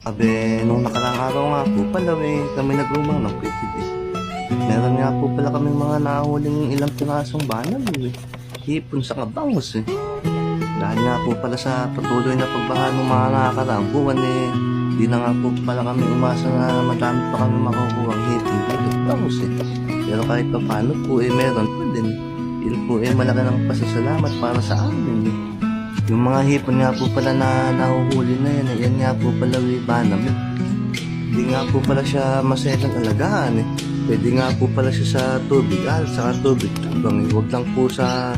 Abe, nung nakaraang araw nga po pala kami nag-umang ng kwitid Meron nga po pala kami mga nahuling ilang pirasong banal Hipon sa kabangos Dahil nga po pala sa patuloy na pagbaha ng mga nakakaraang buwan di na nga po pala kami umasa na madami pa kami makukuha ang hipon dito kabangos Pero kahit pa paano po meron pa din. Yun po malaki ng pasasalamat para sa amin Yung mga hipon nga po pala na nahuhuli na yan nga po pala banam Hindi nga po pala siya maselang alagaan Pwede nga po pala siya sa tubig saka tubig tabang Huwag lang po sa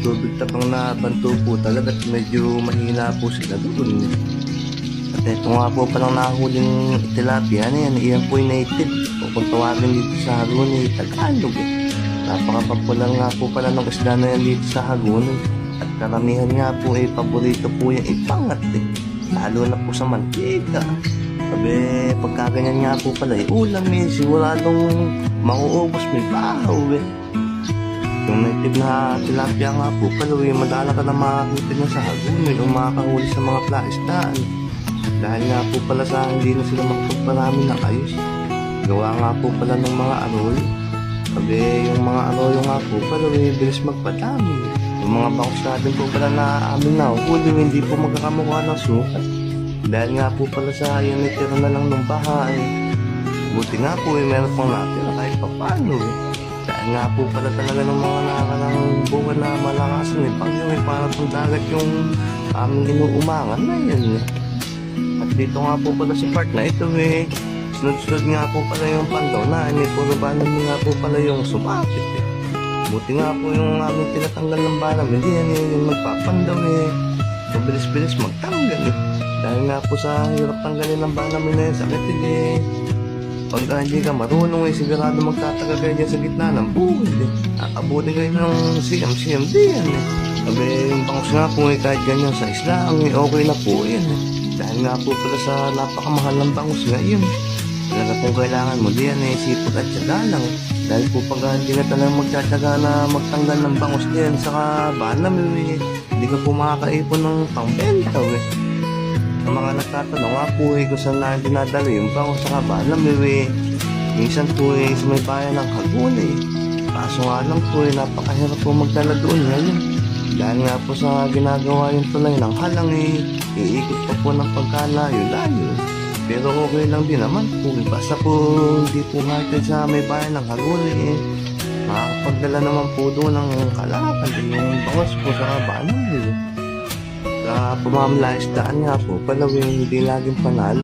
tubig tabang na banto po talaga at medyo mahina po sila doon At ito nga po palang nahuling tilapia iyan po yung native o kung tawagin dito sa Hagonoy Tagalog Napakapapular nga po pala ng isda na yan dito sa Hagonoy At karamihan nga po paborito po yung ipangat Lalo na po sa mantika Sabi pagkaganyan nga po pala ulam siguradong mauubos may bahaw Yung native na tilapia nga po pala madala ka na makakita niya sa Hagonoy o makakahuli sa mga plaistaan Dahil nga po pala sa hindi na sila makapagparami ng ayos Gawa nga po pala ng mga arroyo Sabi yung mga arroyo nga po pala bilis magpadami Yung mga bangos natin po pala na amin na huli hindi po magkakamukha ng sukat Dahil nga po pala sa yung natira na lang ng bahay Buti nga po meron pang natira kahit pa paano Dahil nga po pala talaga ng mga nakakarang buwan na malakasan Pagyo para pong dagat yung aming inuumangan na yan At dito nga po pala si part na ito Sunod-sunod nga po pala yung pandaw na puro banam nga po pala yung sumakit Buti nga po yung aming tinatanggal ng banam hindi yan yung magpapandaw Mabilis-bilis magtanggal Dahil nga po sa hirap tanggalin ng banam na yun sakit Pagka hindi ka marunong sigurado magtatagal kayo dyan sa gitna ng buhid Abuti kayo ng siyam-siyam din Sabi yung bangus nga po kahit ganyan sa isla okay na po yan Dahil nga po pala sa napakamahal ng bangus ngayon Talaga kung kailangan mo diyan sipag at syaga lang Dahil po pag hindi na talagang magtsatsaga na magtanggal ng bangus diyan Saka banam hindi ka po makakaipon ng pangbenta Ang mga nagtatanong nga po kung saan na dinadala yung bangus saka banam Minsan po sa may bayan ng Hagonoy Kaso nga lang po napakahirap po magdala doon ngayon Dahil nga po sa ginagawa yung tulay ng halang iikot pa po ng pagkalayo-layo Pero okay lang din naman po Basta po hindi po kahit sa may bayan ng Hagonoy Makakapagdala naman po doon ng kalakal Yung bangus po sa banam Sa pamamalaisdaan nga po palawin hindi laging panalo